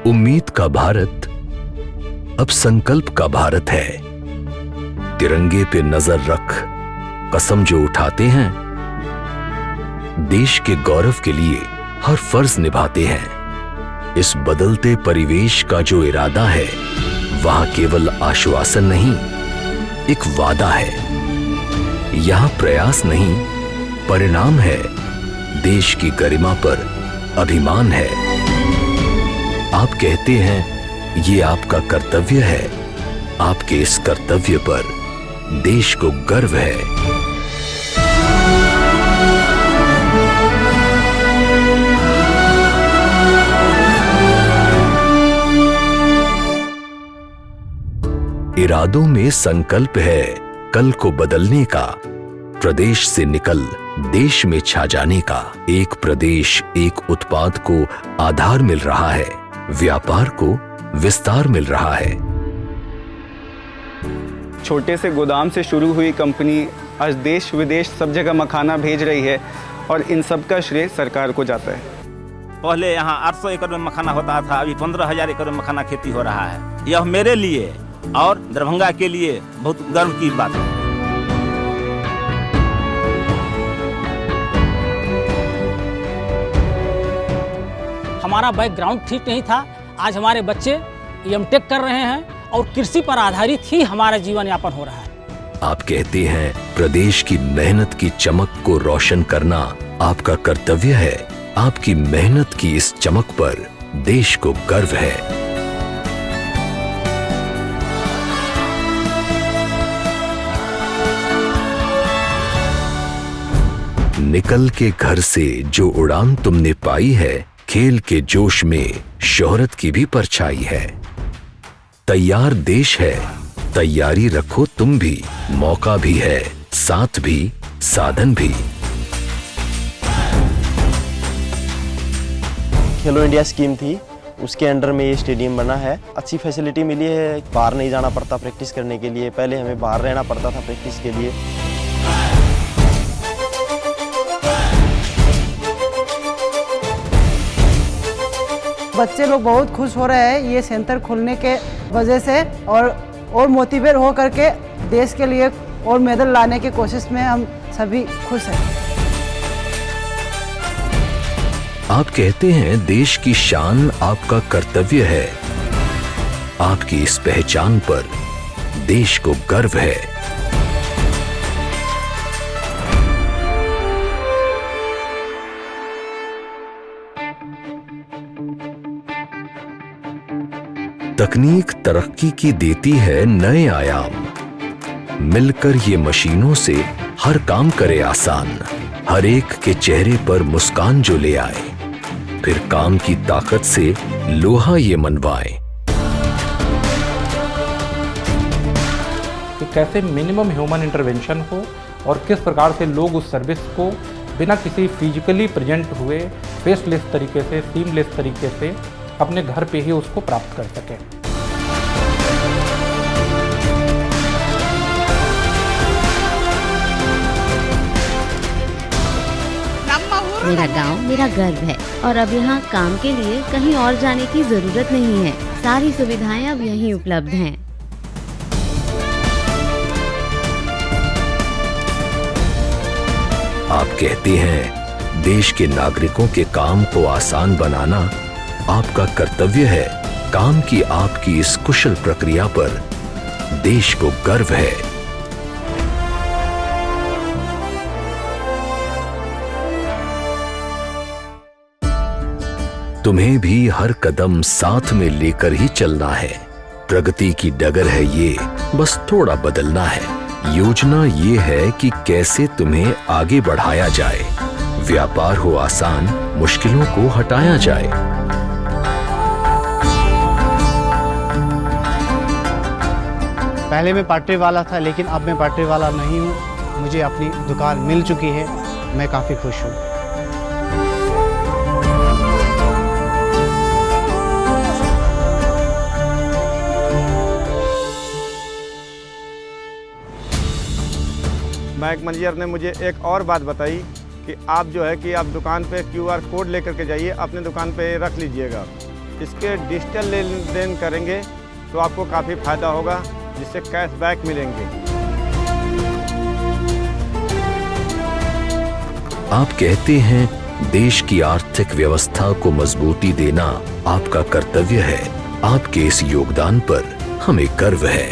उम्मीद का भारत अब संकल्प का भारत है। तिरंगे पे नजर रख कसम जो उठाते हैं, देश के गौरव के लिए हर फर्ज निभाते हैं। इस बदलते परिवेश का जो इरादा है, वहां केवल आश्वासन नहीं, एक वादा है। यहां प्रयास नहीं, परिणाम है। देश की गरिमा पर अभिमान है। आप कहते हैं ये आपका कर्तव्य है। आपके इस कर्तव्य पर देश को गर्व है। इरादों में संकल्प है कल को बदलने का, प्रदेश से निकल देश में छा जाने का। एक प्रदेश एक उत्पाद को आधार मिल रहा है, व्यापार को विस्तार मिल रहा है। छोटे से गोदाम से शुरू हुई कंपनी आज देश विदेश सब जगह मखाना भेज रही है और इन सब का श्रेय सरकार को जाता है। पहले यहाँ 800 एकड़ में मखाना होता था, अभी 15,000 एकड़ में मखाना खेती हो रहा है। यह मेरे लिए और दरभंगा के लिए बहुत गर्व की बात है। हमारा बैकग्राउंड ठीक नहीं था, आज हमारे बच्चे एमटेक कर रहे हैं और कृषि पर आधारित ही हमारा जीवन यापन हो रहा है। आप कहते हैं प्रदेश की मेहनत की चमक को रोशन करना आपका कर्तव्य है। आपकी मेहनत की इस चमक पर देश को गर्व है। निकल के घर से जो उड़ान तुमने पाई है, खेल के जोश में शोहरत की भी परछाई है। तैयार देश है, तैयारी रखो तुम भी। मौका भी है, साथ भी, साधन भी। खेलो इंडिया स्कीम थी, उसके अंडर में ये स्टेडियम बना है। अच्छी फैसिलिटी मिली है, बाहर नहीं जाना पड़ता प्रैक्टिस करने के लिए। पहले हमें बाहर रहना पड़ता था प्रैक्टिस के लिए। बच्चे लोग बहुत खुश हो रहे हैं ये सेंटर खुलने के वजह से, और मोटिवेट हो करके देश के लिए और मेडल लाने की कोशिश में हम सभी खुश हैं। आप कहते हैं देश की शान आपका कर्तव्य है। आपकी इस पहचान पर देश को गर्व है। तकनीक तरक्की की देती है नए आयाम। मिलकर ये मशीनों से हर काम करे आसान। हर एक के चेहरे पर मुस्कान जो ले आए, फिर काम की ताकत से लोहा ये मनवाए। कि कैसे मिनिमम ह्यूमन इंटरवेंशन हो और किस प्रकार से लोग उस सर्विस को बिना किसी फिजिकली प्रेजेंट हुए फेसलेस तरीके से, सीमलेस तरीके से अपने घर पे ही उसको प्राप्त कर सकें। मेरा गांव मेरा गर्व है और अब यहाँ काम के लिए कहीं और जाने की जरूरत नहीं है। सारी सुविधाएं अब यहीं उपलब्ध हैं। आप कहते हैं देश के नागरिकों के काम को आसान बनाना आपका कर्तव्य है। काम की आपकी इस कुशल प्रक्रिया पर देश को गर्व है। तुम्हें भी हर कदम साथ में लेकर ही चलना है। प्रगति की डगर है ये, बस थोड़ा बदलना है। योजना ये है कि कैसे तुम्हें आगे बढ़ाया जाए। व्यापार हो आसान, मुश्किलों को हटाया जाए। पहले मैं पटरी वाला था, लेकिन अब मैं पटरी वाला नहीं हूँ। मुझे अपनी दुकान मिल चुकी है, मैं काफ़ी खुश हूँ। बैंक मैनेजर ने मुझे एक और बात बताई कि आप जो है कि आप दुकान पे QR कोड लेकर के जाइए, अपने दुकान पे रख लीजिएगा। इसके डिजिटल लेन देन करेंगे तो आपको काफ़ी फ़ायदा होगा, जिससे कैशबैक मिलेंगे। आप कहते हैं देश की आर्थिक व्यवस्था को मजबूती देना आपका कर्तव्य है। आपके इस योगदान पर हमें गर्व है।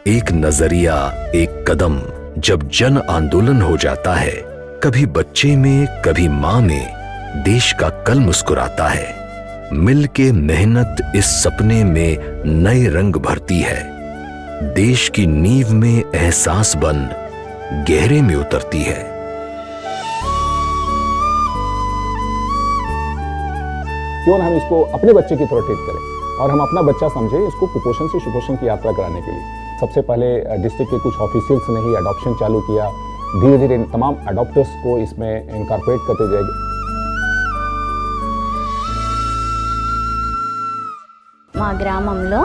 एक नजरिया, एक कदम जब जन आंदोलन हो जाता है, कभी बच्चे में, कभी मां में देश का कल मुस्कुराता है। मिलके मेहनत इस सपने में नए रंग भरती है। देश की नींव में एहसास बन गहरे में उतरती है। क्यों ना हम इसको अपने बच्चे की तरह ट्रीट करें और हम अपना बच्चा समझे इसको कुपोषण से सुपोषण की यात्रा कराने के लिए। सबसे पहले डिस्ट्रिक्ट के कुछ ऑफिशियल्स ने ही अडॉप्शन चालू किया। धीरे धीरे तमाम अडॉप्टर्स को इसमें इनकॉर्पोरेट करते जाएंगे। మా గ్రామంలో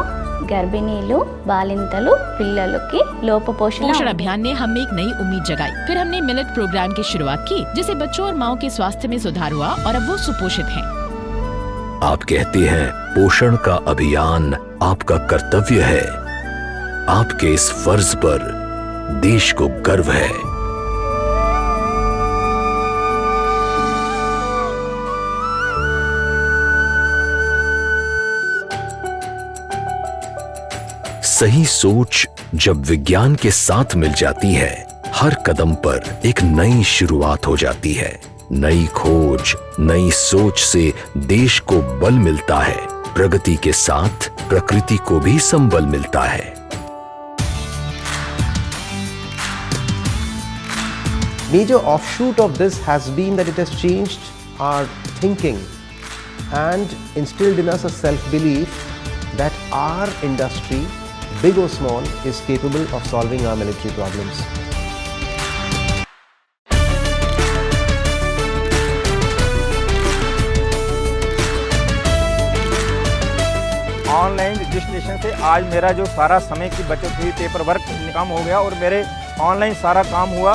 గర్భిణీలు బాలింతలు పిల్లలకి లోపపోషణ पोषण अभियान ने हमें एक नई उम्मीद जगाई। फिर हमने मिलेट प्रोग्राम की शुरुआत की, जिससे बच्चों और माओ के स्वास्थ्य में सुधार हुआ और अब वो सुपोषित हैं। आप कहते हैं पोषण का अभियान आपका कर्तव्य है। आपके इस फर्ज पर देश को गर्व है। सही सोच जब विज्ञान के साथ मिल जाती है, हर कदम पर एक नई शुरुआत हो जाती है। नई खोज, नई सोच से देश को बल मिलता है। प्रगति के साथ प्रकृति को भी संबल मिलता है। Major offshoot of this has been that it has changed our thinking and instilled in us a self-belief that our industry, big or small, is capable of solving our military problems. Online registration से आज मेरा जो सारा समय की बचत हुई, paper work कम हो गया और मेरे ऑनलाइन सारा काम हुआ।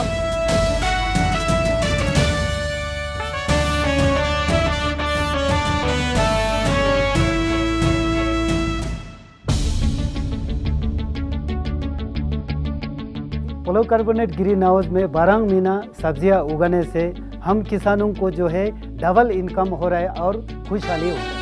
पोलोकार्बोनेट ग्रीन हाउस में 12 महीना सब्जियां उगाने से हम किसानों को जो है डबल इनकम हो रहा है और खुशहाली हो रहा है।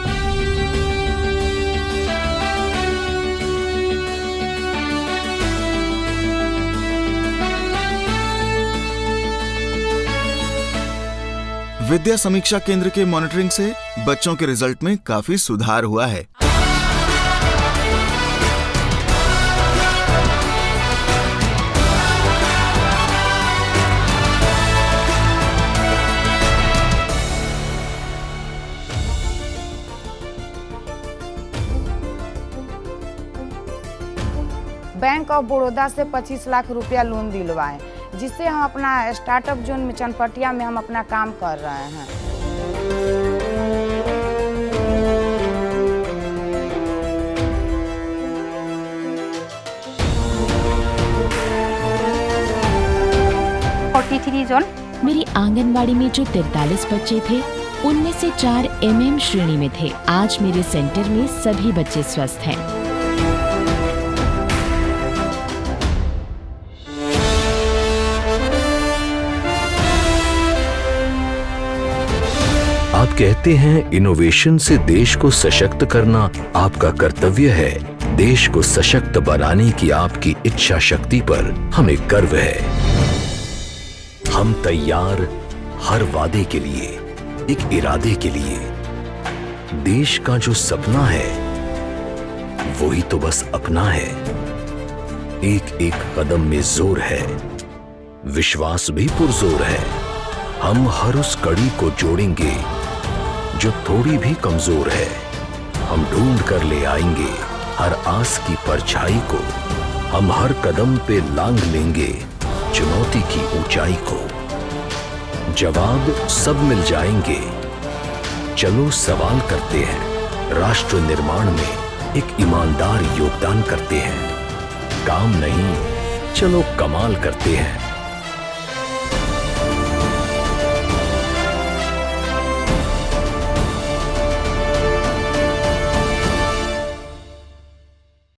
विद्या समीक्षा केंद्र के मॉनिटरिंग से बच्चों के रिजल्ट में काफी सुधार हुआ है। बैंक ऑफ बड़ौदा से 25 लाख रुपया लोन दिलवाए, जिससे हम अपना स्टार्टअप जोन में चनपटिया में हम अपना काम कर रहे हैं। मेरी आंगनवाड़ी में जो 43 बच्चे थे, उनमें से 4 MM श्रेणी में थे। आज मेरे सेंटर में सभी बच्चे स्वस्थ हैं। आप कहते हैं इनोवेशन से देश को सशक्त करना आपका कर्तव्य है। देश को सशक्त बनाने की आपकी इच्छा शक्ति पर हमें गर्व है। हम तैयार हर वादे के लिए, एक इरादे के लिए। देश का जो सपना है वही तो बस अपना है। एक एक कदम में जोर है, विश्वास भी पुरजोर है। हम हर उस कड़ी को जोड़ेंगे जो थोड़ी भी कमजोर है। हम ढूंढ कर ले आएंगे हर आस की परछाई को। हम हर कदम पे लांघ लेंगे चुनौती की ऊंचाई को। जवाब सब मिल जाएंगे। चलो सवाल करते हैं, राष्ट्र निर्माण में एक ईमानदार योगदान करते हैं। काम नहीं, चलो कमाल करते हैं।